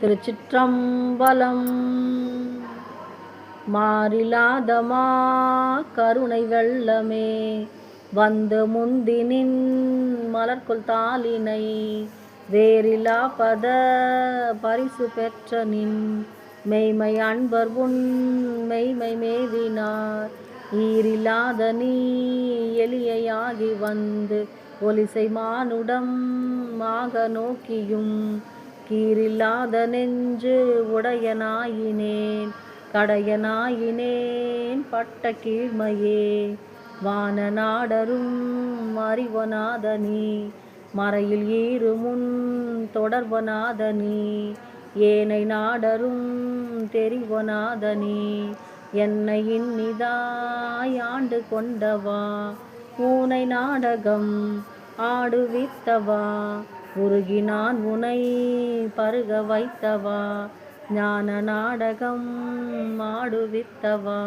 திருச்சிற்றம்பலம். மாறிலாதமா கருணை வெள்ளமே வந்து முந்தினின் மலர்கொள் தாளினை வேறிலா பத பரிசு பெற்ற நின் மெய்மை அன்பர் உன் மெய்மை மேவினார் ஈரிலாத நீ எளியாகி வந்து ஒலிசை மானுடம் மாக நோக்கியும் கீரில்லாத நெஞ்சு உடையனாயினேன் கடையனாயினேன் பட்ட கீழ்மையே வான நாடரும் அறிவனாதனி மறையில் ஈருமுன் தொடர்வனாதனி ஏனை நாடரும் தெரிவனாதனி என்னை இன்னிதாய் ஆண்டு கொண்டவா ஊனை நாடகம் ஆடுவித்தவா உருகினான் உனை பருக வைத்தவா ஞான நாடகம் ஆடுவித்தவா.